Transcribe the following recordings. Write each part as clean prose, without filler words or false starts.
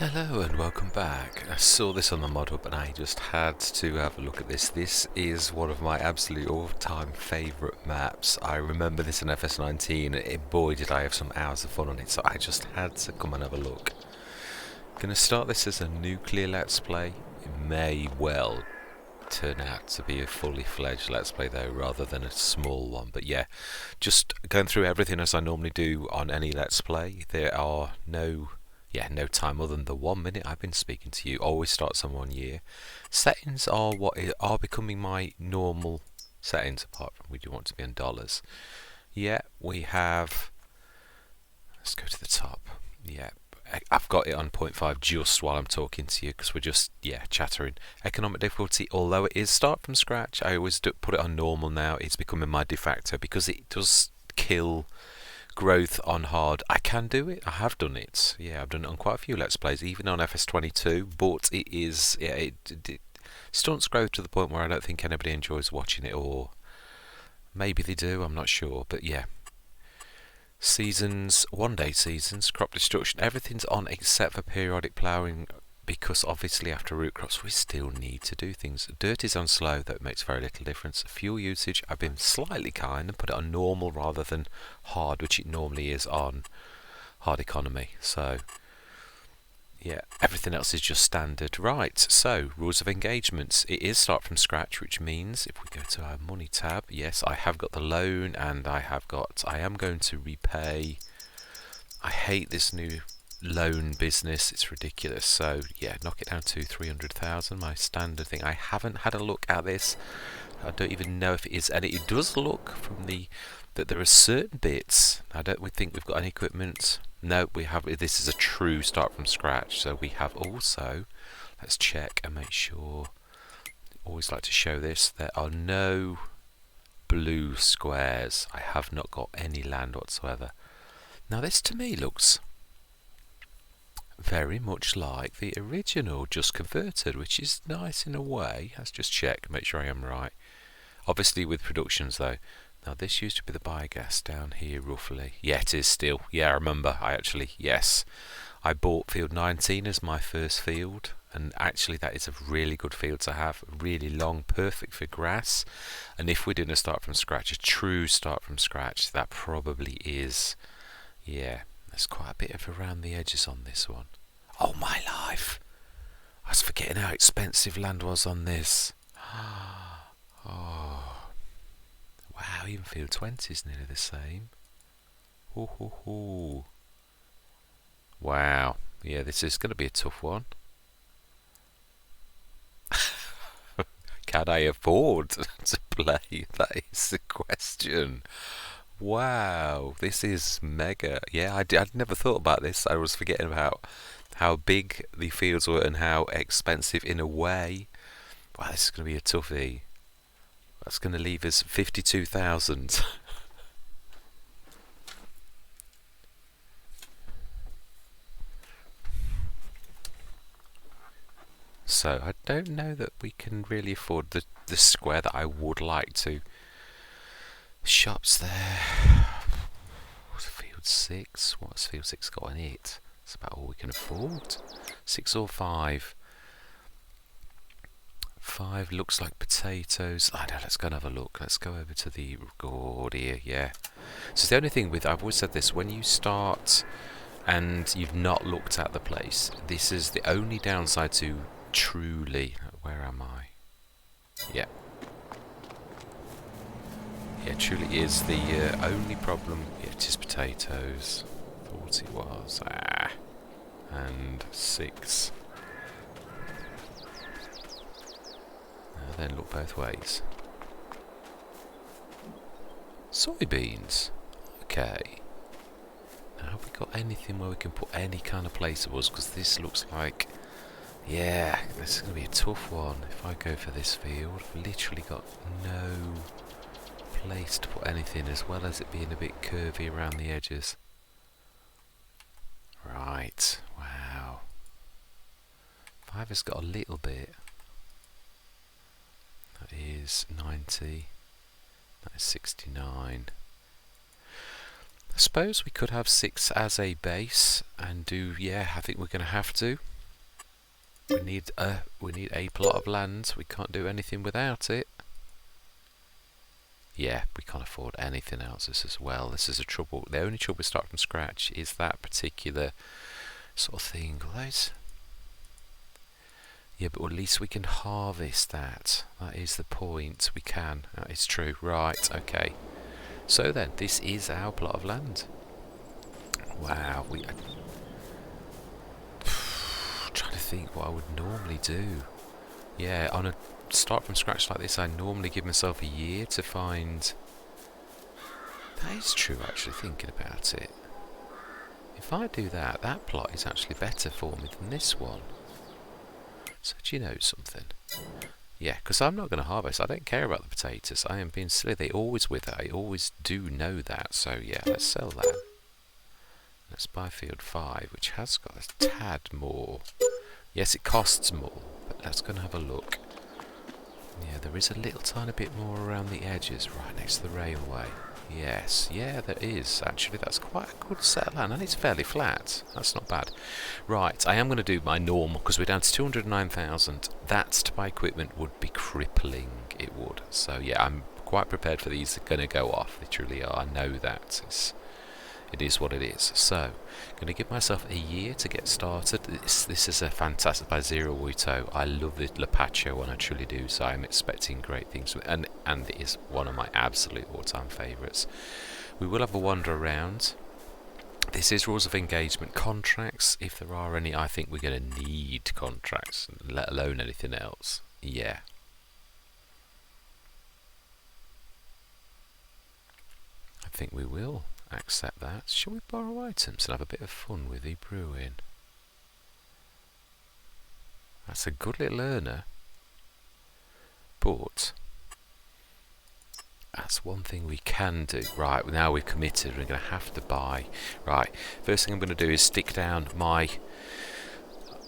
Hello and welcome back. I saw this on the mod hub and I just had to have a look at this. This is one of my absolute all-time favourite maps. I remember this in FS19 and boy did I have some hours of fun on it, so I just had to come and have a look. Gonna start this as a nuclear let's play. It may well turn out to be a fully fledged let's play though, rather than a small one. But yeah, just going through everything as I normally do on any let's play. There are no time other than the 1 minute I've been speaking to you. Always starts on 1 year. Settings are what are becoming my normal settings, apart from we do want to be in dollars. Yeah, we have. Let's go to the top. Yeah, I've got it on 0.5 just while I'm talking to you because we're just chattering. Economic difficulty, although it is start from scratch, I always put it on normal now. It's becoming my de facto because it does kill growth on hard. I can do it. I have done it. Yeah, I've done it on quite a few let's plays, even on FS22. But it is it stunts growth to the point where I don't think anybody enjoys watching it, or maybe they do. I'm not sure. But yeah, seasons, 1 day seasons, crop destruction, everything's on except for periodic ploughing. Because obviously after root crops we still need to do things. Dirt is on slow, that makes very little difference. Fuel usage, I've been slightly kind and put it on normal rather than hard, which it normally is on hard economy. So yeah, everything else is just standard. Right, so rules of engagement. It is start from scratch, which means if we go to our money tab, yes, I have got the loan and I am going to repay. I hate this new loan business, it's ridiculous. So yeah, knock it down to 300,000, my standard thing. I haven't had a look at this. I don't even know if it is, and it does look from that there are certain bits. I don't think we've got any equipment. No, we have. This is a true start from scratch. So we have also, let's check and make sure. Always like to show this. There are no blue squares. I have not got any land whatsoever. Now this to me looks very much like the original, just converted, which is nice in a way. Let's just check, make sure I am right. Obviously with productions though. Now this used to be the biogas down here roughly. Yeah, it is still. Yeah, I remember. Yes. I bought field 19 as my first field, and actually that is a really good field to have. Really long, perfect for grass. And if we're doing a start from scratch, a true start from scratch, that probably is, yeah. There's quite a bit of around the edges on this one. Oh my life! I was forgetting how expensive land was on this. Oh, wow! Even field 20 is nearly the same. Ooh. Wow! Yeah, this is going to be a tough one. Can I afford to play? That is the question. Wow, this is mega. Yeah, I'd never thought about this. I was forgetting about how big the fields were and how expensive in a way. Wow, this is going to be a toughie. That's going to leave us 52,000. So I don't know that we can really afford the square that I would like to. Shops there. Field 6. What's field 6 got in it? That's about all we can afford. 6 or 5. 5 looks like potatoes. I know, let's go and have a look. Let's go over to the record here. Yeah. So the only thing with, I've always said this, when you start and you've not looked at the place, this is the only downside to truly. Where am I? Yeah. Yeah, truly is the only problem. Yeah, it is potatoes. Thought it was. And 6. Now then, look both ways. Soybeans. Okay. Now, have we got anything where we can put any kind of placeables? Because this looks like, yeah, this is going to be a tough one. If I go for this field, I've literally got no place to put anything, as well as it being a bit curvy around the edges. Right, wow. 5 has got a little bit. That is 90. That is 69. I suppose we could have 6 as a base and do, yeah, I think we're going to have to. we need a plot of land. We can't do anything without it. Yeah, we can't afford anything else as well. This is a trouble. The only trouble with starting from scratch is that particular sort of thing. Yeah, but at least we can harvest that. That is the point. We can. That is true. Right, okay. So then, this is our plot of land. Wow, trying to think what I would normally do. Yeah, on a start from scratch like this, I normally give myself a year to find... That is true, actually, thinking about it. If I do that, that plot is actually better for me than this one. So do you know something? Yeah, because I'm not going to harvest. I don't care about the potatoes. I am being silly. They always wither. I always do know that. So yeah, let's sell that. Let's buy field 5, which has got a tad more. Yes, it costs more, but let's go and have a look. Yeah, there is a little tiny bit more around the edges, right next to the railway. Yes, yeah, there is. Actually, that's quite a good set of land, and it's fairly flat. That's not bad. Right, I am going to do my normal, because we're down to 209,000. That to buy equipment would be crippling, it would. So yeah, I'm quite prepared for these. They're going to go off. They truly are. I know that. It is what it is. So, I'm going to give myself a year to get started. This is a fantastic by Oito. I love the Lapacho one, I truly do. So I'm expecting great things, and it is one of my absolute all-time favourites. We will have a wander around. This is rules of engagement. Contracts, if there are any, I think we're going to need contracts, let alone anything else. Yeah. I think we will accept that. Shall we borrow items and have a bit of fun with the brewing? That's a good little earner. But that's one thing we can do. Right, now we've committed, we're going to have to buy. Right, first thing I'm going to do is stick down my...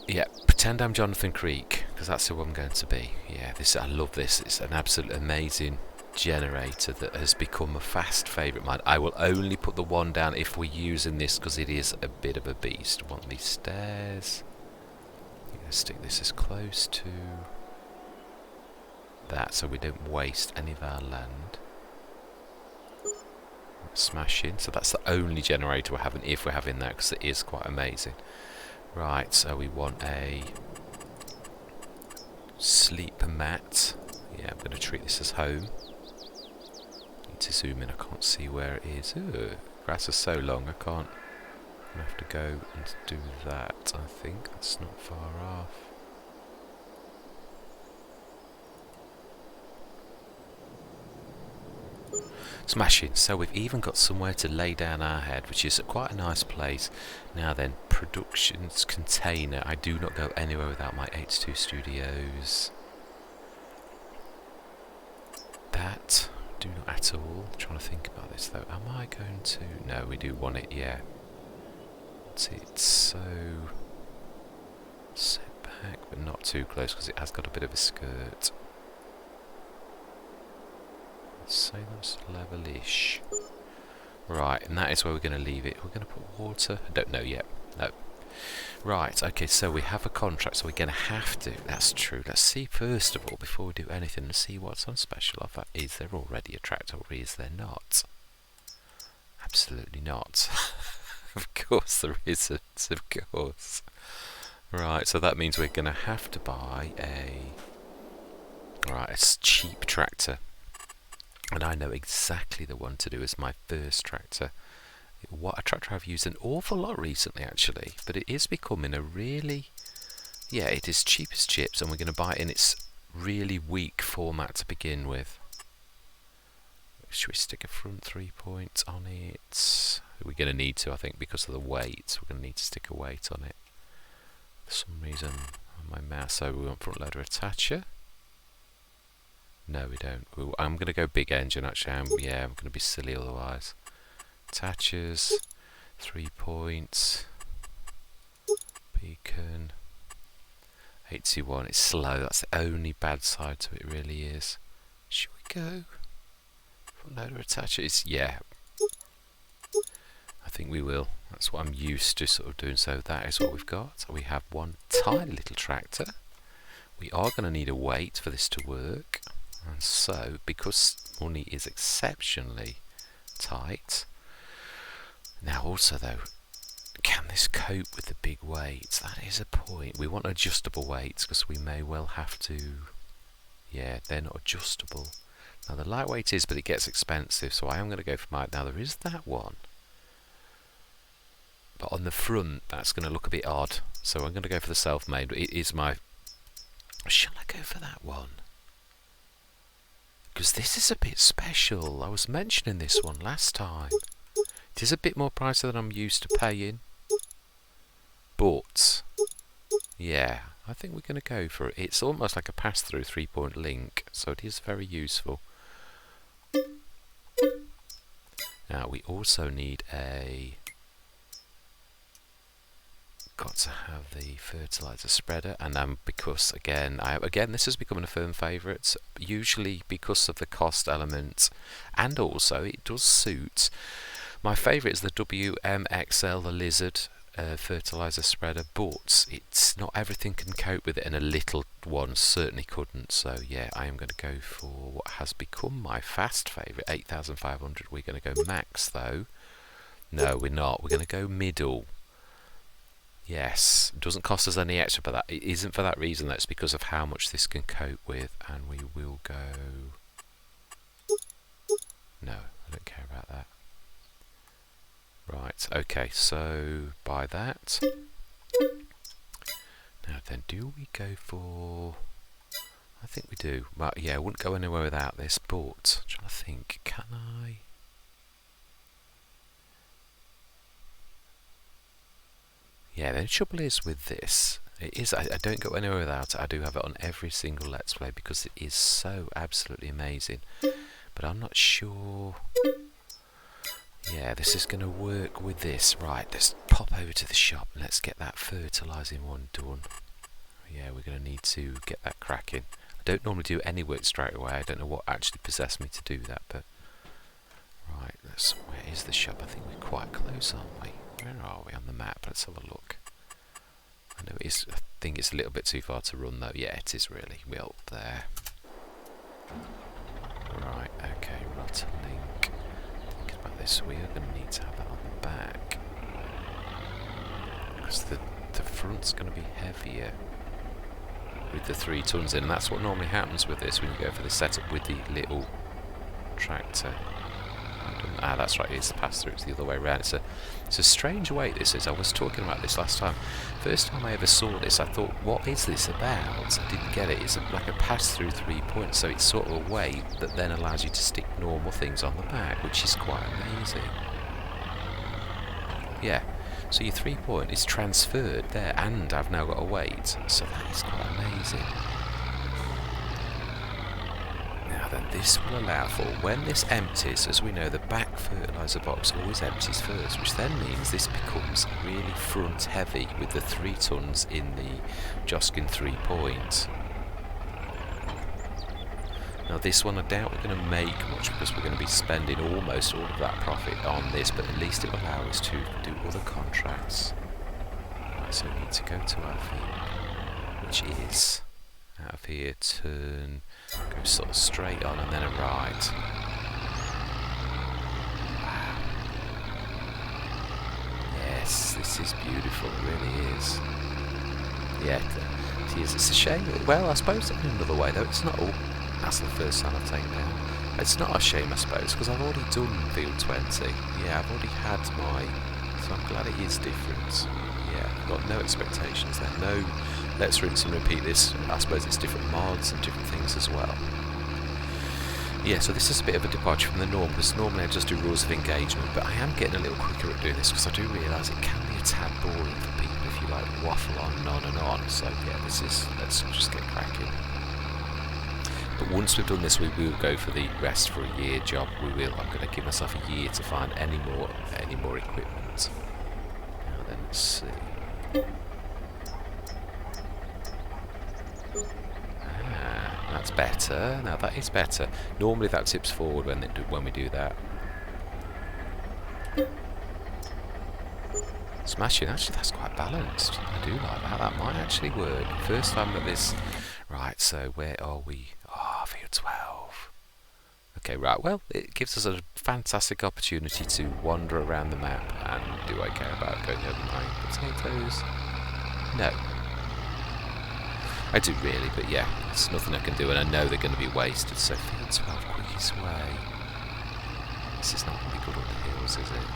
Yeah, pretend I'm Jonathan Creek, because that's who I'm going to be. Yeah, I love this. It's an absolute amazing generator that has become a fast favourite of mine. I will only put the one down if we're using this, because it is a bit of a beast. Want these stairs. I'm going to stick this as close to that so we don't waste any of our land. Smash in. So that's the only generator we're having, if we're having that, because it is quite amazing. Right, so we want a sleep mat. Yeah, I'm going to treat this as home. Need to zoom in, I can't see where it is. Ooh, grass is so long, I can't. I'm going to have to go and do that, I think. That's not far off. Smashing. So we've even got somewhere to lay down our head, which is quite a nice place. Now then, productions container. I do not go anywhere without my H2 Studios. That, do not at all. I'm trying to think about this though. Am I going to... No, we do want it, yeah. It's so... set back, but not too close, because it has got a bit of a skirt. Say that's level-ish. Right, and that is where we're going to leave it. We're going to put water. I don't know yet. No. Right, okay, so we have a contract, so we're going to have to. That's true. Let's see, first of all, before we do anything, and see what's on special offer. Is there already a tractor, or is there not? Absolutely not. Of course there isn't, of course. Right, so that means we're going to have to buy a cheap tractor. And I know exactly the one to do as my first tractor. What a tractor I've used an awful lot recently, actually. But it is becoming a really... Yeah, it is cheap as chips, and we're going to buy it in its really weak format to begin with. Should we stick a front 3-point on it? We're going to need to, I think, because of the weight. We're going to need to stick a weight on it. For some reason, on my mouse, so we want front loader attacher. No, we don't. I'm going to go big engine, actually. I'm going to be silly otherwise. Attachers, 3 points, beacon, 81. It's slow. That's the only bad side to it, really is. Should we go? Front loader attacher is, yeah. I think we will. That's what I'm used to sort of doing. So that is what we've got. We have one tiny little tractor. We are going to need a weight for this to work. And so, because money is exceptionally tight. Now also though, can this cope with the big weights? That is a point. We want adjustable weights because we may well have to... Yeah, they're not adjustable. Now the lightweight is, but it gets expensive, so I am going to go for my... Now there is that one. But on the front, that's going to look a bit odd. So I'm going to go for the self-made. It is my... Shall I go for that one? Because this is a bit special. I was mentioning this one last time. It is a bit more pricey than I'm used to paying. But, yeah, I think we're going to go for it. It's almost like a pass-through 3-point link, so it is very useful. Now, we also need a... Got to have the fertilizer spreader, and because again this is becoming a firm favourite, usually because of the cost element, and also it does suit. My favourite is the WMXL, the Lizard fertilizer spreader, but it's not everything can cope with it, and a little one certainly couldn't. So yeah, I am going to go for what has become my fast favourite, 8,500. We're going to go max though. No, we're not. We're going to go middle. Yes, it doesn't cost us any extra, but that it isn't for that reason. That's because of how much this can cope with, and we will go... No, I don't care about that. Right, okay, so buy that. Now then, do we go for... I think we do. Well, yeah, I wouldn't go anywhere without this, but I'm trying to think, can I... Yeah, the trouble is with this, it is I don't go anywhere without it. I do have it on every single Let's Play because it is so absolutely amazing. But I'm not sure... Yeah, this is going to work with this. Right, let's pop over to the shop and let's get that fertilising one done. Yeah, we're going to need to get that cracking. I don't normally do any work straight away. I don't know what actually possessed me to do that, but... Right, where is the shop? I think we're quite close, aren't we? Where are we on the map? Let's have a look. I know it is. I think it's a little bit too far to run though. Yeah, it is really. We're up there. Right, okay, rotor link. Thinking about this, we are going to need to have that on the back. Because the front's going to be heavier with the 3 tons in, and that's what normally happens with this when you go for the setup with the little tractor. Ah, that's right, it's the pass-through, it's the other way around. It's a strange weight this is. I was talking about this last time. First time I ever saw this, I thought, what is this about? I didn't get it. It's like a pass-through 3 points, so it's sort of a weight that then allows you to stick normal things on the back, which is quite amazing. Yeah, so your 3 point is transferred there, and I've now got a weight, so that is quite amazing. Now then, this will allow for, when this empties, as we know, the back fertiliser box always empties first, which then means this becomes really front heavy with the 3 tons in the Joskin 3 point. Now this one I doubt we're going to make much because we're going to be spending almost all of that profit on this, but at least it will allow us to do other contracts. Right, so we need to go to our thing, which is out of here, turn, go sort of straight on and then a right. Wow. Yes, this is beautiful, it really is. Yeah, it is. It's a shame. Well, I suppose in another way though, it's not all. That's the first time I've taken down. It's not a shame, I suppose, because I've already done field 20. Yeah, I've already had my... So I'm glad it is different. Yeah, I've got no expectations there. No, let's rinse and repeat this. I suppose it's different mods and different things as well. Yeah, so this is a bit of a departure from the norm, because normally I just do rules of engagement, but I am getting a little quicker at doing this, because I do realise it can be a tad boring for people if you like waffle on and on and on. So yeah, this is... let's just get cracking. But once we've done this, we will go for the rest for a year job. We will. I'm going to give myself a year to find any more equipment. Now then, let's see. Ah, that's better. Now that is better. Normally that tips forward when we do that. Smashing. Actually, that's quite balanced. I do like that. That might actually work. First time at this. Right, so where are we? Ah, oh, field 12. Okay, right. Well, it gives us a fantastic opportunity to wander around the map. And do I care about going over my potatoes? No. I do really, but yeah, there's nothing I can do, and I know they're going to be wasted. So field 12, quickest way. This is not going to be good on the hills, is it?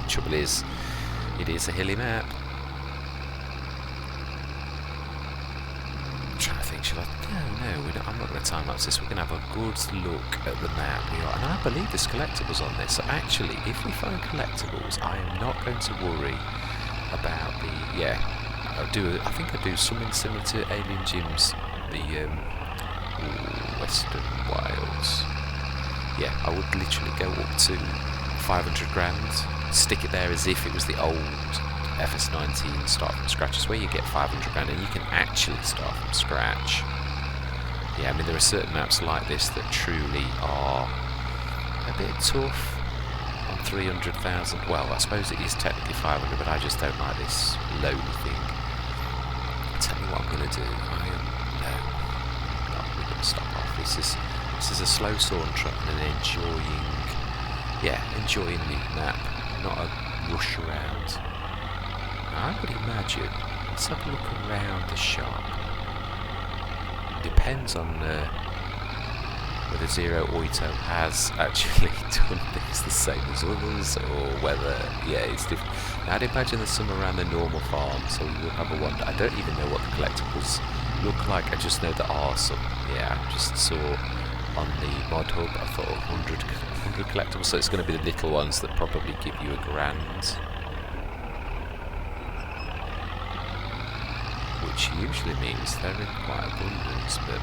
The trouble is, it is a hilly map. I'm trying to think, shall I? No, I'm not going to time-lapse this. We're going to have a good look at the map. And I believe there's collectibles on this. So actually, if we find collectibles, I am not going to worry about the... Yeah, I think I do something similar to Alien Gyms, the Western Wilds. Yeah, I would literally go up to 500 grand, stick it there as if it was the old FS19 start from scratch. It's where you get 500 grand and you can actually start from scratch. Yeah, I mean there are certain maps like this that truly are a bit tough on 300,000. Well, I suppose it is technically 500, but I just don't like this lowly thing. I'll tell you what I'm going to do. We're going to stop off. This is a slow saunter and enjoying the map, not a rush around. Now, I would imagine, let's have a look around the shop. Depends on whether Zero Oito has actually done things the same as others, or whether, it's different. Now, I'd imagine there's some around the normal farm, so we will have a wander. I don't even know what the collectibles look like, I just know there are some. Yeah, I just saw on the mod hub, I thought 100 collectibles, so it's going to be the little ones that probably give you a grand, which usually means they're in quite abundance, but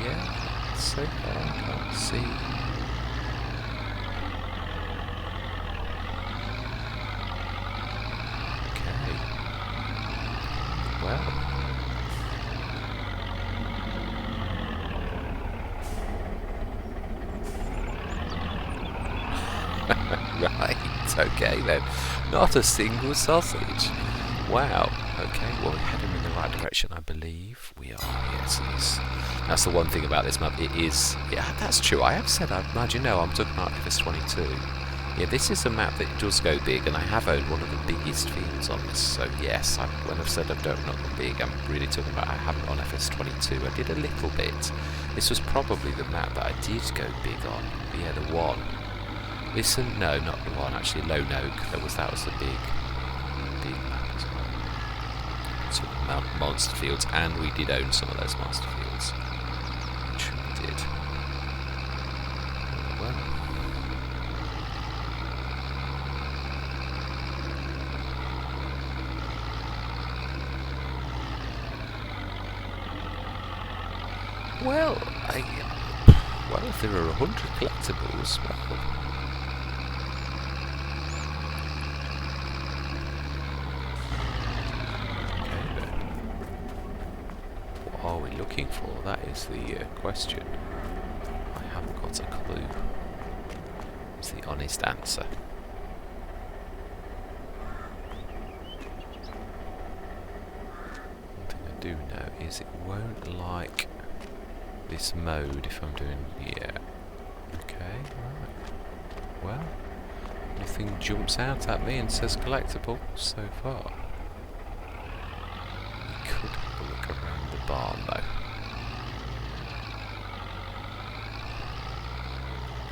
yeah, so far I can't see. Okay, well, right, okay then. Not a single sausage. Wow. Okay, well we're heading in the right direction, I believe. We are, yes. That's the one thing about this map. It is, yeah, that's true. I have said, I'm talking about FS22. Yeah, this is a map that does go big, and I have owned one of the biggest fields on this. So yes, when I've said I've not gone big, I'm really talking about I haven't on FS22. I did a little bit. This was probably the map that I did go big on. Yeah, the one. Listen, no, not the one, actually, Lone Oak, that was the big map as well. So monster fields, and we did own some of those monster fields. Which we did. Well, if there are 100 collectibles, well... What are we looking for? That is the question. I haven't got a clue. It's the honest answer. One thing I do know is it won't like this mode if I'm doing... Yeah. Okay, right. Well, nothing jumps out at me and says collectible so far. We could have a look around the barn though.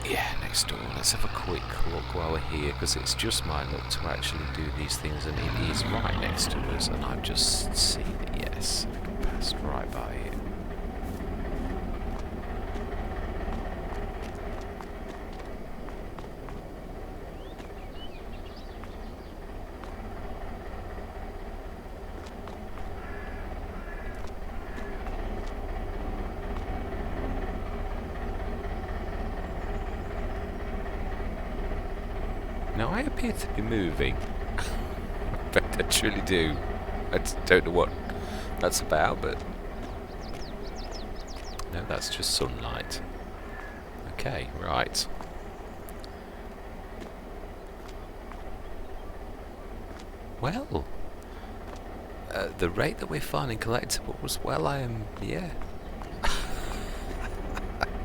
Yeah, next door. Let's have a quick look while we're here, because it's just my luck to actually do these things, and it is right next to us, and I've just seen it, yes. I passed right by it. Now, I appear to be moving. But I truly do. I don't know what that's about, but... No, that's just sunlight. Okay, right. Well, the rate that we're finding collectibles, well, yeah.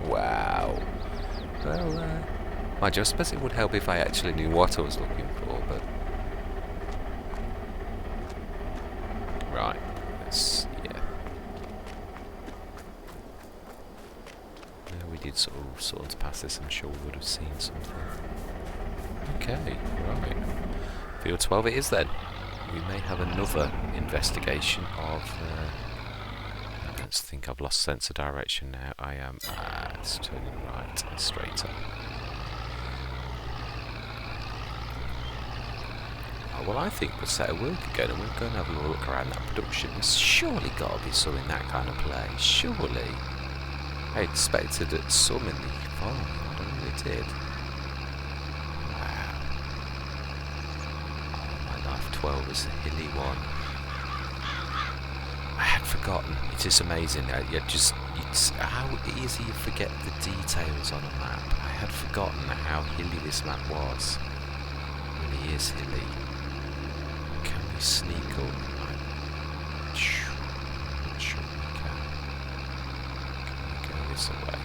Wow. Well, mind you, I suppose it would help if I actually knew what I was looking for, but... Right, yeah. Yeah, we did sort of past this, I'm sure we would have seen something. Okay, right. Field 12 it is then. We may have another investigation of... I don't think I've lost sense of direction now. I am... it's turning right and straight up. Oh, well, I think we'll set a work again and we'll go and have a look around that production. There's surely got to be some in that kind of place. Surely. I expected it some in the farm. I really did. Wow. Oh, my life 12 is a hilly one. I had forgotten. It is amazing. It's how easy you forget the details on a map. I had forgotten how hilly this map was. It really is hilly. Can we sneak up? I'm not sure we can. Can we go this way?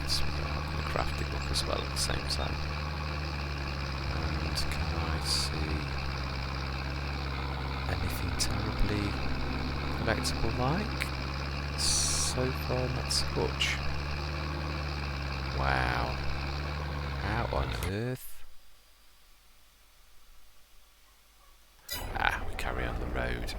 Yes, we are having a crafty look as well at the same time. And can I see anything terribly collectible like? So far not so much. Wow. How on earth? We carry on the road.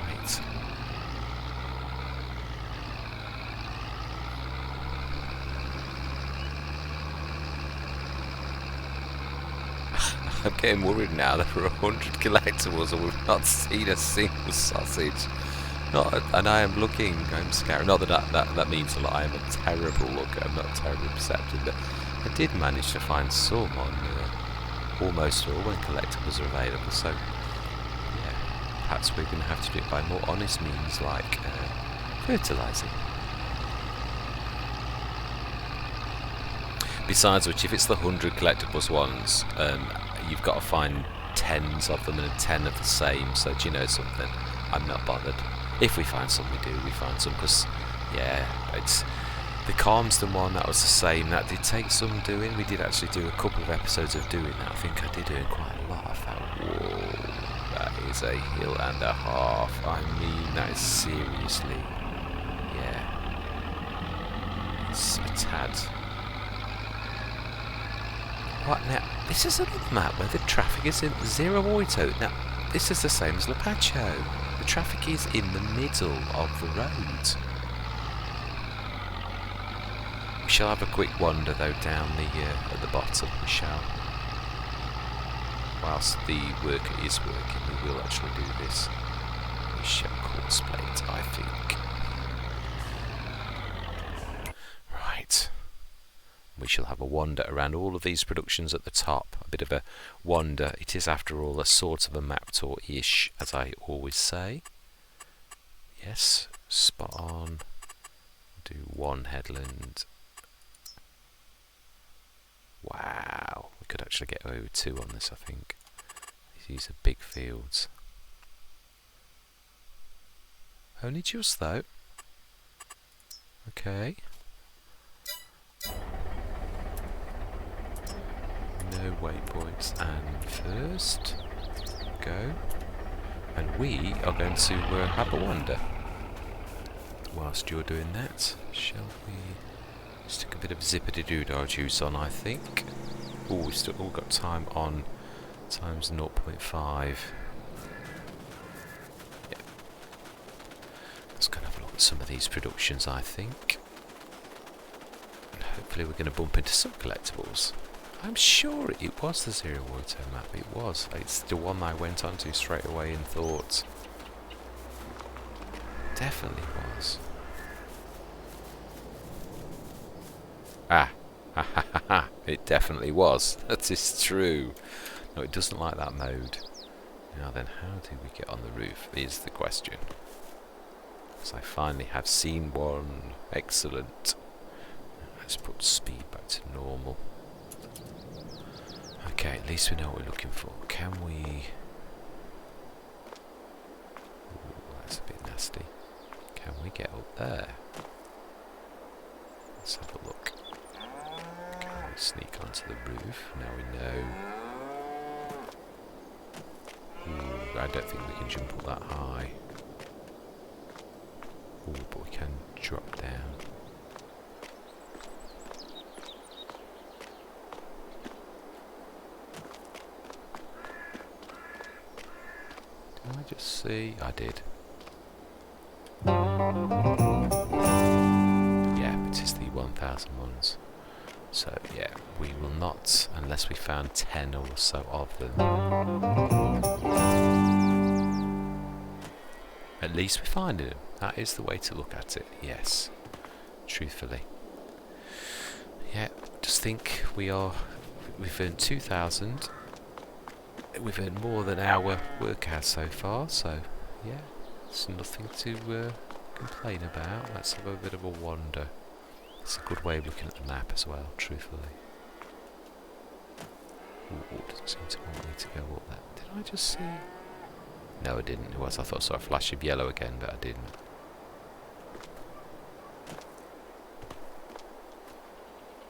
Right. I'm getting worried now that there are 100 collectibles and we've not seen a single sausage. And I am looking, I'm scared. Not that means a lot, I am a terrible looker, I'm not terribly perceptive, but I did manage to find some on almost all when collectibles are available, so yeah, perhaps we're going to have to do it by more honest means like fertilising. Besides which, if it's the 100 collectibles ones, you've got to find 10s of them and 10 of the same, so do you know something? I'm not bothered. If we find some, we find some, because, yeah, it's... The Calmston one, that was the same, that did take some doing. We did actually do a couple of episodes of doing that. I think I did do it quite a lot. I thought, whoa, that is a hill and a half. I mean, that is seriously, yeah, it's a tad... What now? This is another map where the traffic is in zero Oito. Now, this is the same as Lepacho. The traffic is in the middle of the road. We shall have a quick wander though down at the bottom. We shall. Whilst the worker is working, we will actually do this. We shall course plate, I think. Right. We shall have a wander around all of these productions at the top. A bit of a wander. It is, after all, a sort of a map tour-ish, as I always say. Yes, spot on. Do one headland. Wow. We could actually get over 2 on this, I think. These are big fields. Only just, though. Okay. No waypoints, and first go, and we are going to have a wander. Whilst you're doing that, shall we stick a bit of zippity-doo-dah juice on, I think. Oh, we've still all got time on, times 0.5. Yep. Let's go and have a look at some of these productions, I think. And hopefully we're going to bump into some collectibles. I'm sure it was the Zero Oito map, it was. It's the one I went onto straight away and thought. Definitely was. Ha ha ha ha, it definitely was. That is true. No, it doesn't like that mode. Now then, how do we get on the roof is the question. Because I finally have seen one. Excellent. Let's put speed back to normal. Okay, at least we know what we're looking for. Can we... Ooh, that's a bit nasty. Can we get up there? Let's have a look. Can we sneak onto the roof? Now we know... Ooh, I don't think we can jump up that high. Ooh, but we can drop down. Did I just see? I did. Yeah, it is the 1000 ones. So yeah, we will not, unless we found 10 or so of them. At least we find them. That is the way to look at it, yes. Truthfully. Yeah, just think we've earned 2,000. We've earned more than our work has so far, so yeah, it's nothing to complain about. Let's have a bit of a wander. It's a good way of looking at the map as well, truthfully. Ooh, doesn't seem to want me to go up that. Did I just see? No, I didn't. It was. I thought I saw a flash of yellow again, but I didn't.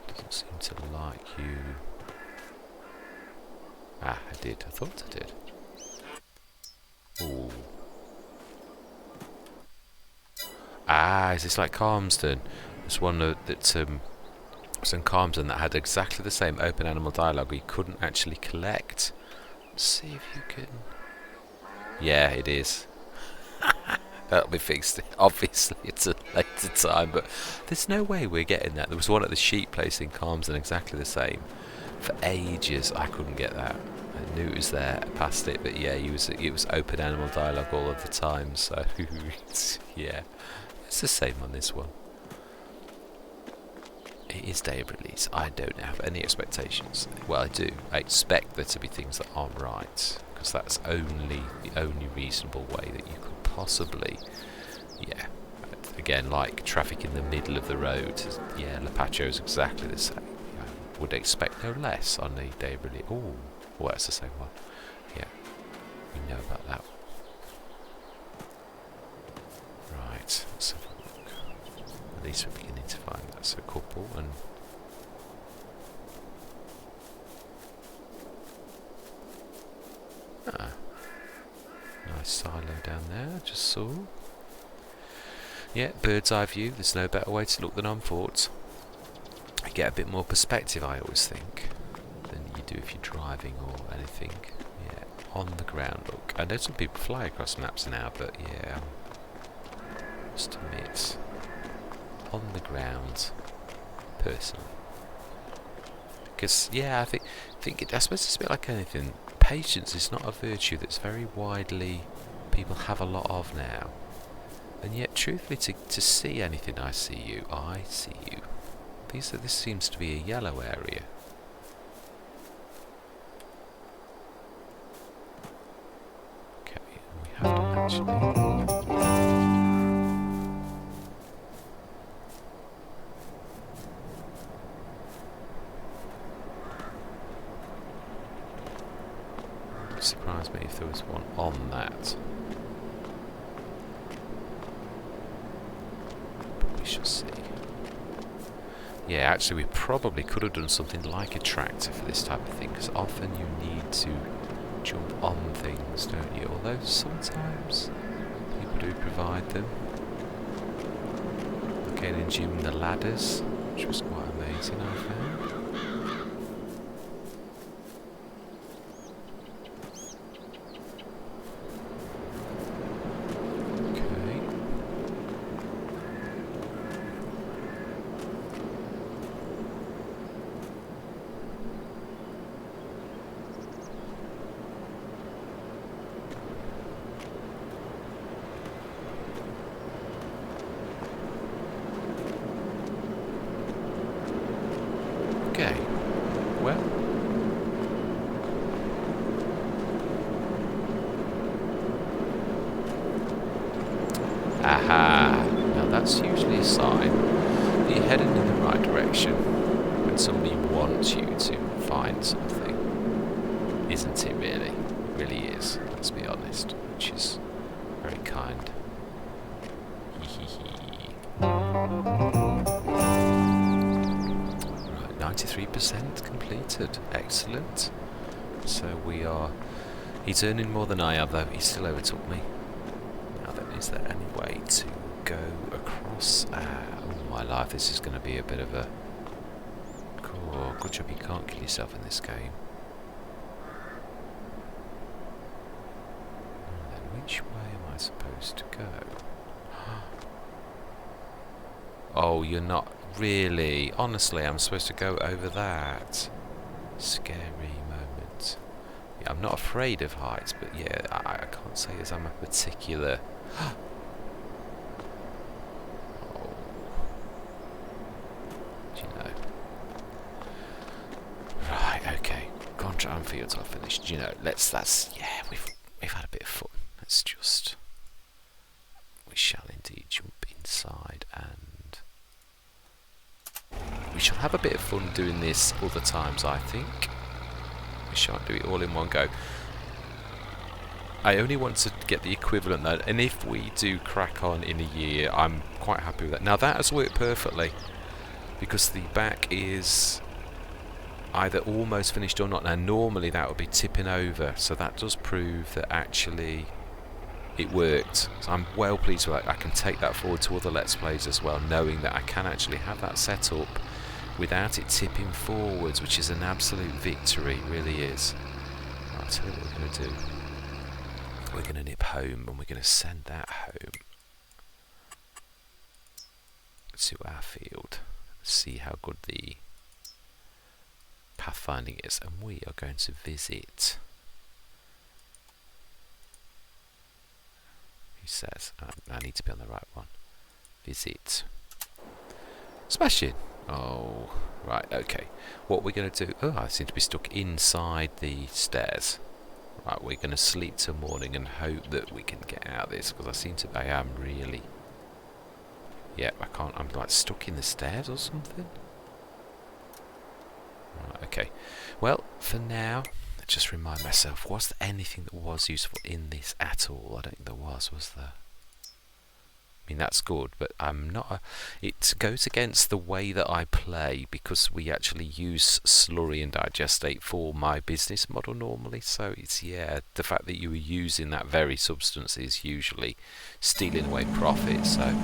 Doesn't seem to like you. Ah, I did. I thought I did. Ooh. Ah, is this like Calmsden? There's one that was in Calmsden that had exactly the same open animal dialogue. We couldn't actually collect. Let's see if you can. Yeah, it is. That'll be fixed. Obviously, it's a later time, but there's no way we're getting that. There was one at the sheep place in Calmsden, exactly the same. For ages, I couldn't get that. I knew it was there, I passed it, but yeah, it was open animal dialogue all of the time. So yeah, it's the same on this one. It is day of release. I don't have any expectations. Well, I do. I expect there to be things that aren't right, because that's the only reasonable way that you could possibly, yeah. Again, like traffic in the middle of the road. Yeah, Lapacho is exactly the same. I would expect no less on the day of release. Oh, well, that's the same one. Yeah, we know about that. Right, let's have a look. At least we're beginning to find that's a couple, and nice silo down there, I just saw. Yeah, bird's eye view, there's no better way to look than on foot. I get a bit more perspective, I always think, than you do if you're driving or anything. Yeah, on the ground look. I know some people fly across maps now, but yeah, just admit, on the ground, personally. Because yeah, I think I suppose it's a bit like anything. Patience is not a virtue that's very widely people have a lot of now. And yet, truthfully, to see anything, I see you. This seems to be a yellow area. Okay, we have to actually. Surprise me if there was one on that. But we shall see. Yeah, actually we probably could have done something like a tractor for this type of thing, because often you need to jump on things, don't you? Although sometimes people do provide them. Again, in Jim, the ladders, which was quite amazing, I found. Aha! Now that's usually a sign that you're heading in the right direction when somebody wants you to find something. Isn't it really? It really is, let's be honest, which is very kind. Right, 93% completed. Excellent. So we are... He's earning more than I have, though. He still overtook me. Now then, is there any way to go across? Oh my life, this is going to be a bit of a... Oh, good job you can't kill yourself in this game. Now then, which way am I supposed to go? Oh, you're not really. Honestly, I'm supposed to go over that. Scary moment. Yeah, I'm not afraid of heights, but yeah, I can't say as I'm a particular... Oh. Do you know? Right, okay. Contract and fields are finished. Do you know, yeah, we've had a bit of fun. Let's just... We shall indeed jump inside and... We shall have a bit of fun doing this other times, I think. We shan't do it all in one go. I only want to get the equivalent though, and if we do crack on in a year, I'm quite happy with that. Now that has worked perfectly, because the back is either almost finished or not. Now normally that would be tipping over, so that does prove that actually it worked. So I'm well pleased with that. I can take that forward to other Let's Plays as well, knowing that I can actually have that set up without it tipping forwards, which is an absolute victory, it really is. I'll tell you what we're going to do. We're going to nip home and we're going to send that home to our field. See how good the pathfinding is, and we are going to visit... Who says? I need to be on the right one. Visit. Smashing. Oh, right, okay. What we're going to do... Oh, I seem to be stuck inside the stairs. Right, we're going to sleep till morning and hope that we can get out of this, because I am really... Yeah, I can't... I'm like stuck in the stairs or something. Right, okay. Well, for now... Just remind myself, was there anything that was useful in this at all? I don't think there was there? I mean, that's good, but I'm not... It goes against the way that I play, because we actually use slurry and digestate for my business model normally, so it's, yeah, the fact that you were using that very substance is usually stealing away profit, so...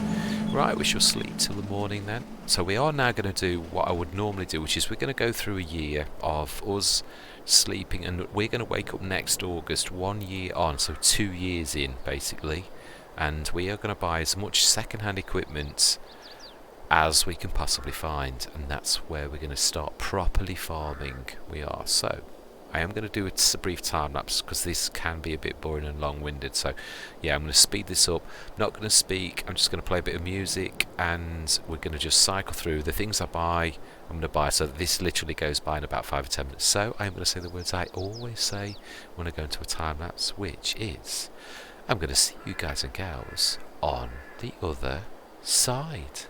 Right, we shall sleep till the morning then. So we are now going to do what I would normally do, which is we're going to go through a year of us sleeping, and we're going to wake up next August 1 year on, so 2 years in basically, and we are going to buy as much second-hand equipment as we can possibly find, and that's where we're going to start properly farming. We are. So I am going to do a brief time lapse because this can be a bit boring and long-winded, so yeah, I'm going to speed this up. I'm not going to speak, I'm just going to play a bit of music, and we're going to just cycle through the things I buy. I'm going to buy, so this literally goes by in about 5 or 10 minutes. So I'm going to say the words I always say when I go into a time lapse, which is, I'm going to see you guys and gals on the other side.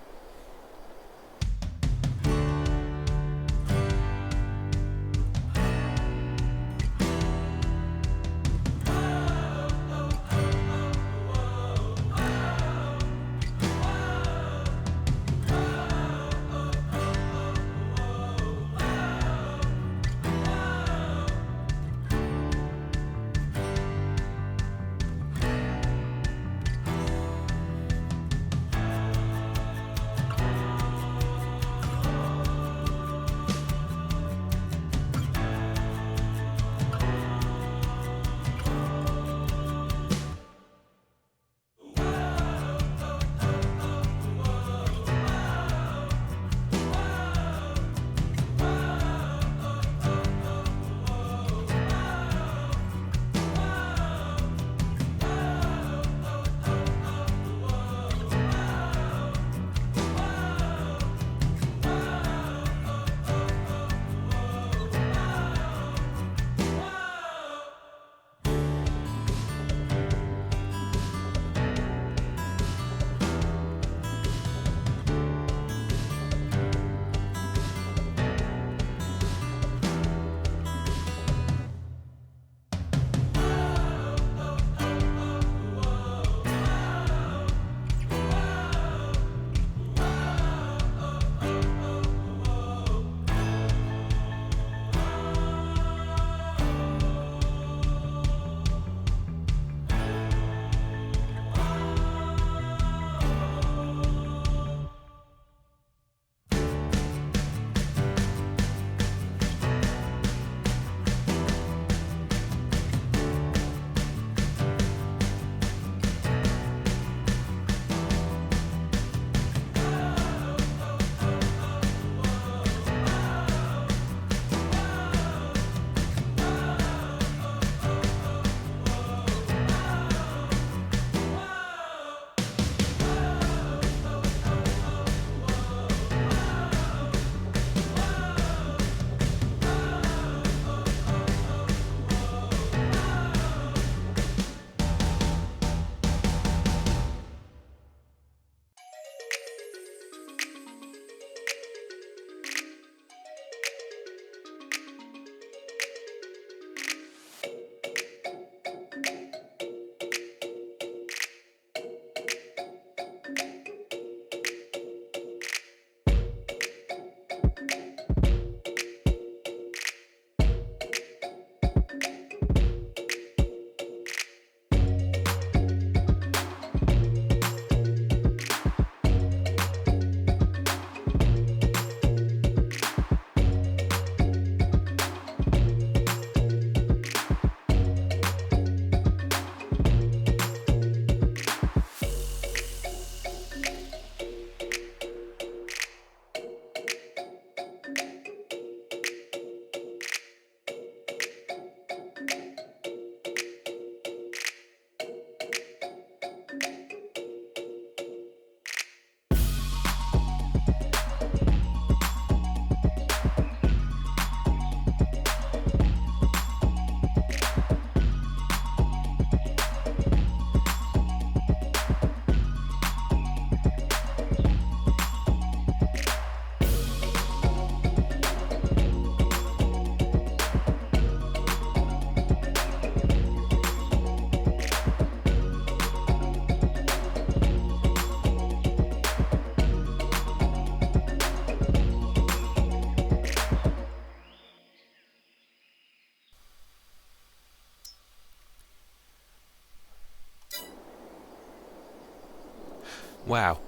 Wow,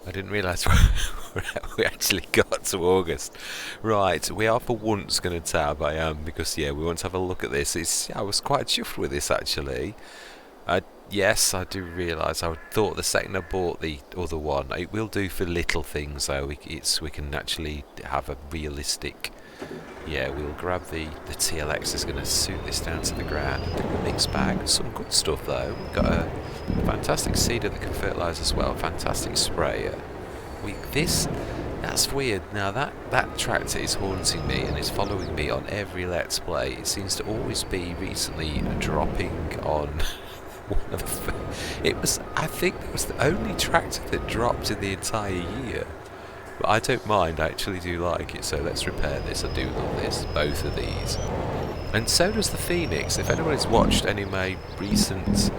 I didn't realise we actually got to August. Right, we are for once going to tab, I am, because yeah, we want to have a look at this. I was quite chuffed with this actually. Yes, I do realise. I thought the second I bought the other one, it will do for little things though. We can actually have a realistic. Yeah, we'll grab the TLX is going to suit this down to the ground. A bit of a mixed bag. Some good stuff though. We've got a fantastic seeder that can fertilise as well. Fantastic sprayer. That's weird. Now that tractor is haunting me and is following me on every Let's Play. It seems to always be recently dropping on one of the. I think it was the only tractor that dropped in the entire year. But I don't mind. I actually do like it. So let's repair this. I do love this. Both of these. And so does the Phoenix. If anybody's watched any of my recent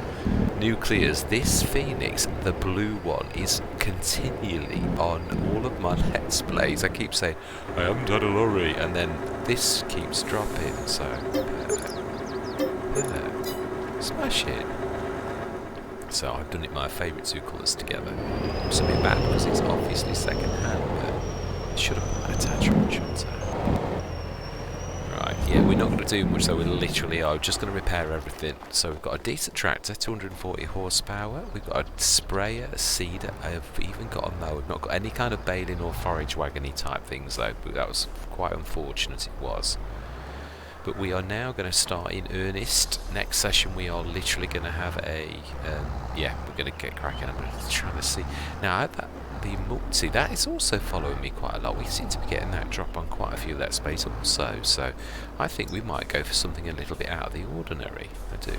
nuclears, this Phoenix, the blue one, is continually on all of my Let's Plays. I keep saying, I haven't had a lorry, and then this keeps dropping, so smash it. So I've done it my favourite two colours together. It's a bit bad because it's obviously second hand, but I should have put an attachment, shouldn't I? Right, yeah, we're not going to do much, so we literally are just going to repair everything. So we've got a decent tractor, 240 horsepower, we've got a sprayer, a seeder, I've even got a mower. We've not got any kind of baling or forage wagony type things though, but that was quite unfortunate, it was. But we are now going to start in earnest. Next session we are literally going to have a, yeah, we're going to get cracking. I'm going to try to see. Now, the multi, that is also following me quite a lot. We seem to be getting that drop on quite a few Let's Plays also. So I think we might go for something a little bit out of the ordinary. I do,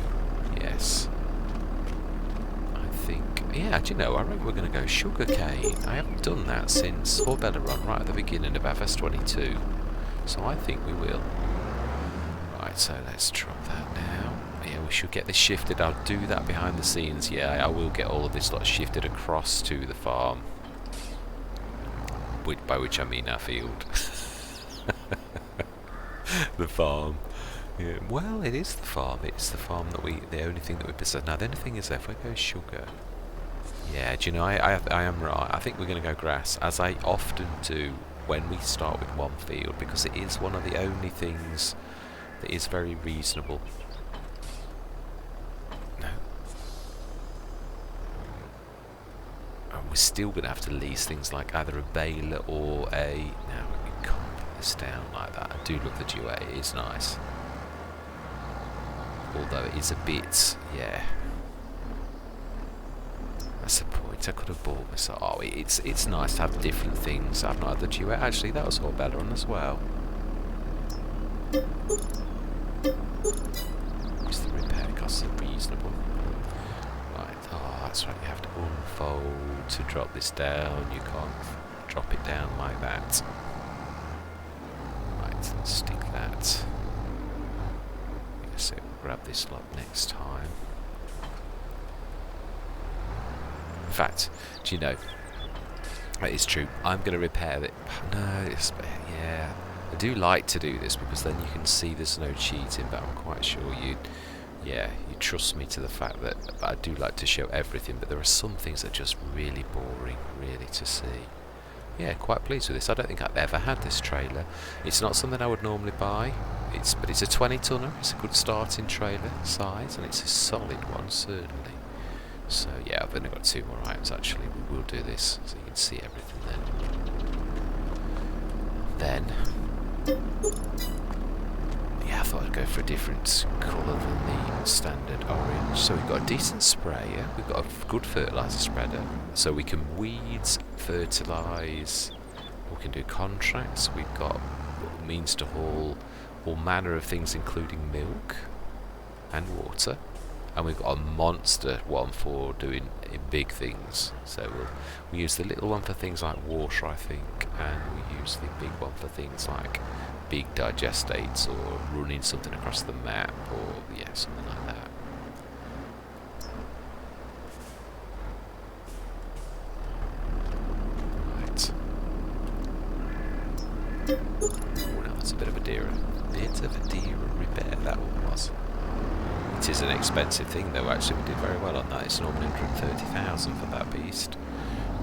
yes. I think, yeah, do you know, I reckon we're going to go sugarcane. I haven't done that since Orbella Run, right at the beginning of FS22. So I think we will. Right, so let's drop that now. Yeah, we should get this shifted. I'll do that behind the scenes. Yeah, I will get all of this lot shifted across to the farm. By which I mean our field. The farm. Yeah, well, it is the farm. It's the farm that the only thing that we possess. Now, the only thing is, if we go sugar. Yeah, do you know, I am right. I think we're going to go grass, as I often do when we start with one field, because it is one of the only things that is very reasonable. No. And we're still going to have to lease things like either a baler or a... No, we can't put this down like that. I do love the duet, it is nice. Although it is a bit... yeah. That's the point. I could have bought myself... Oh, it's nice to have different things. I've not had the duet. Actually, that was all better on as well. Is the repair costs are reasonable? Right, oh that's right, you have to unfold to drop this down, you can't drop it down like that. Right, let's stick that. So we'll grab this lot next time. In fact, do you know, that is true, I'm going to repair it. No, yeah. I do like to do this because then you can see there's no cheating, but I'm quite sure you trust me to the fact that I do like to show everything, but there are some things that are just really boring, really, to see. Yeah, quite pleased with this. I don't think I've ever had this trailer. It's not something I would normally buy, but it's a 20-tonner, it's a good starting trailer size, and it's a solid one, certainly. So yeah, I've only got 2 more items actually. We will do this, so you can see everything then. Yeah, I thought I'd go for a different colour than the standard orange. So we've got a decent sprayer, we've got a good fertiliser spreader, so we can weeds, fertilise, we can do contracts, we've got means to haul all manner of things including milk and water, and we've got a monster one for doing big things. So we use the little one for things like water, I think, and we use the big one for things like big digestates or running something across the map, or yeah, something like that. Right. Oh, now that's a bit of a deer repair that one was. It is an expensive thing though, actually. We did very well on that. It's normally 130,000 for that beast.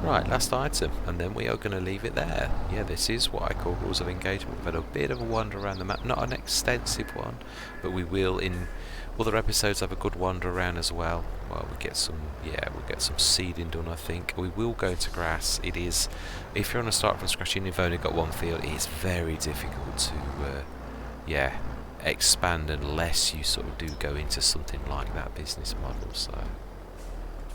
Right, last item, and then we are going to leave it there. Yeah, this is what I call rules of engagement. We've had a bit of a wander around the map, not an extensive one, but we will in other episodes have a good wander around as well. Well, we'll get some seeding done, I think. We will go into grass. It is, if you're on a start from scratch and you've only got one field, it is very difficult to, expand unless you sort of do go into something like that business model. So.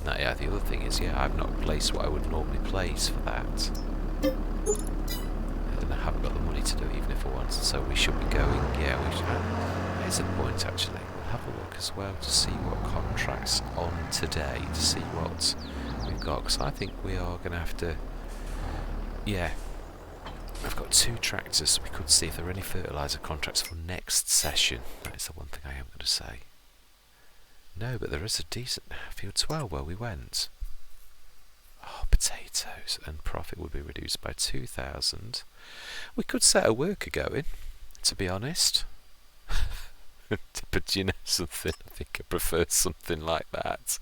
Now, yeah, the other thing is, I've not placed what I would normally place for that. And I haven't got the money to do it, even if I wanted. So we should be going, we should. There's a point, actually. We'll have a look as well to see what contracts on today, to see what we've got. Because I think we are going to have to, I've got 2 tractors, so we could see if there are any fertiliser contracts for next session. That is the one thing I am going to say. No, but there is a decent field 12 where we went. Oh, potatoes, and profit would be reduced by 2,000. We could set a worker going, to be honest. But you know something, I think I prefer something like that.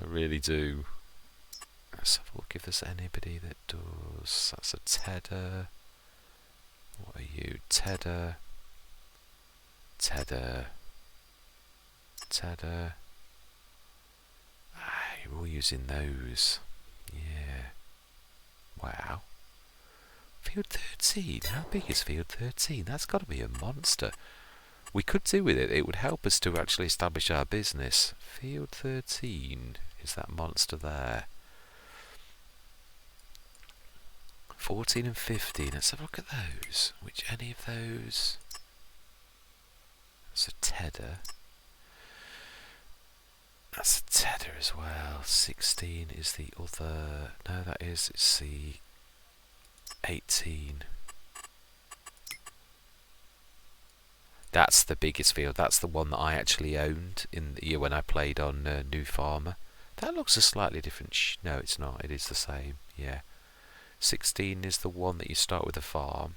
I really do. Let's have a look if there's anybody that does. That's a Tedder. What are you? Tedder. You're all using those. Yeah. Wow. Field 13. How big is Field 13? That's got to be a monster. We could do with it. It would help us to actually establish our business. Field 13 is that monster there. 14 and 15. Let's have a look at those. Which any of those? That's a Tedder. That's a Tedder as well. 16 is the other. No, it's the 18. That's the biggest field. That's the one that I actually owned in the year when I played on New Farmer. That looks a slightly different. No, it's not. It is the same. Yeah. 16 is the one that you start with a farm.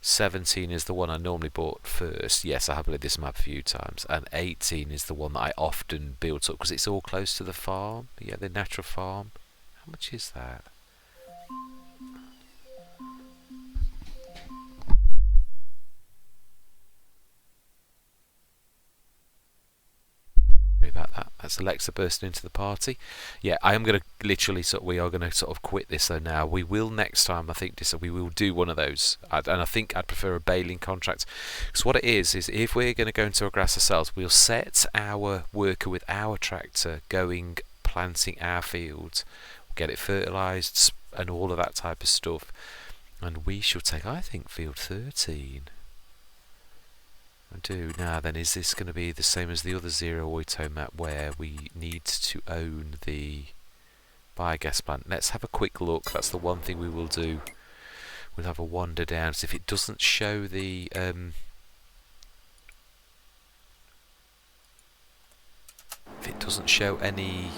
17 is the one I normally bought first. Yes, I have played this map a few times. And 18 is the one that I often build up because it's all close to the farm. Yeah, the natural farm. How much is that? About that. That's Alexa bursting into the party. Yeah, I am going to literally we are going to sort of quit this though now. We will next time, I think, we will do one of those. And I think I'd prefer a baling contract. Because what it is if we're going to go into a grass ourselves, we'll set our worker with our tractor going, planting our field, get it fertilised and all of that type of stuff. And we shall take, I think, field 13. I do. Now then, is this going to be the same as the other Zero Oito map where we need to own the biogas plant? Let's have a quick look. That's the one thing we will do. We'll have a wander down. So if it doesn't show the if it doesn't show any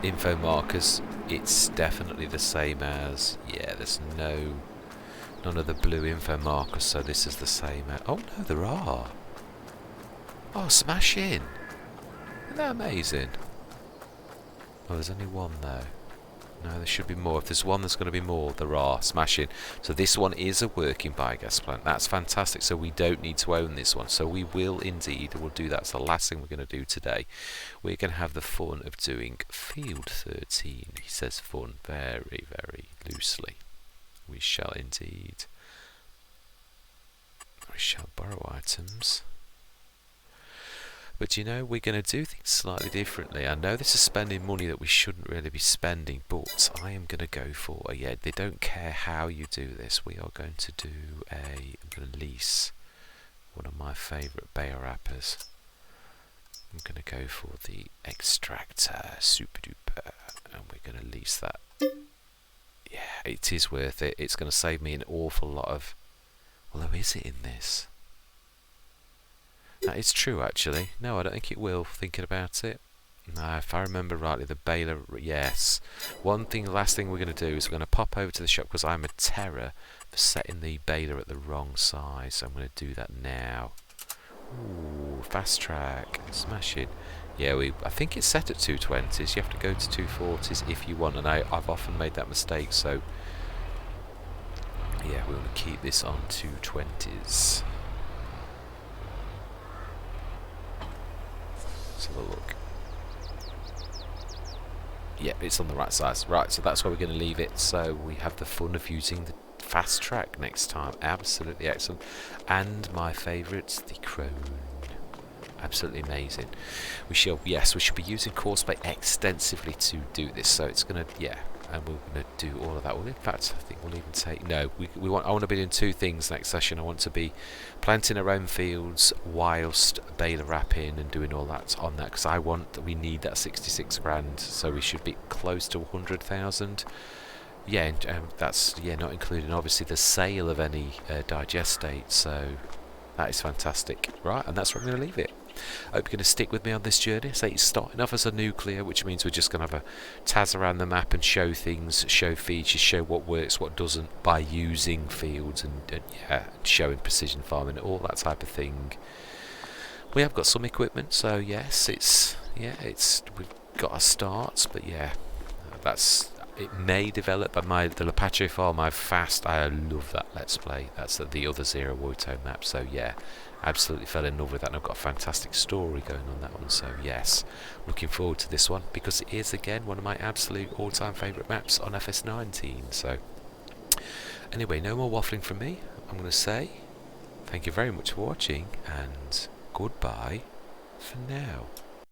info markers, it's definitely the same as, there's none of the blue info markers, so this is the same. Oh no, there are. Oh, smash in. Isn't that amazing? Oh, there's only one though. No, there should be more. If there's one, there's going to be more. There are. Smash in. So this one is a working biogas plant. That's fantastic. So we don't need to own this one. So we will indeed. We'll do that. It's the last thing we're going to do today. We're going to have the fun of doing field 13. He says fun very, very loosely. We shall indeed. We shall borrow items. But you know, we're going to do things slightly differently. I know this is spending money that we shouldn't really be spending, but I am going to go for they don't care how you do this. We are going to do I'm going to lease one of my favourite Bayer wrappers. I'm going to go for the extractor super duper, and we're going to lease that. Yeah, it is worth it. It's going to save me an awful lot of. Although, is it in this? That is true, actually. No, I don't think it will, thinking about it. No, if I remember rightly, the baler, yes. Last thing we're going to do is we're going to pop over to the shop because I'm a terror for setting the baler at the wrong size. So I'm going to do that now. Ooh, fast track, smash it. Yeah, I think it's set at 220s. You have to go to 240s if you want, and I've often made that mistake. So yeah, we want to keep this on 220s. Let's have a look. Yeah, it's on the right size. Right, so that's where we're going to leave it. So we have the fun of using the fast track next time. Absolutely excellent. And my favourites, the Crown. Absolutely amazing. We should be using Courseplay extensively to do this. So it's going to, yeah, and we're going to do all of that. Well, in fact, I think we'll even take, no, I want to be doing two things next session. I want to be planting our own fields whilst baler wrapping and doing all that on that, because we need that 66 grand, so we should be close to 100,000. Yeah, and that's, yeah, not including obviously the sale of any digestate, so that is fantastic. Right, and that's where I'm going to leave it. I hope you're going to stick with me on this journey. So it's starting off as a nuclear, which means we're just going to have a taz around the map and show things, show features, show what works, what doesn't, by using fields and yeah, showing precision farming, all that type of thing. We have got some equipment, so yes, we've got our starts, but yeah, it may develop. But the Lapache farm I love that Let's Play. That's the other Zero Oito map, so yeah, absolutely fell in love with that, and I've got a fantastic story going on that one, so yes, looking forward to this one, because it is again one of my absolute all-time favourite maps on FS19. So anyway, no more waffling from me. I'm going to say thank you very much for watching, and goodbye for now.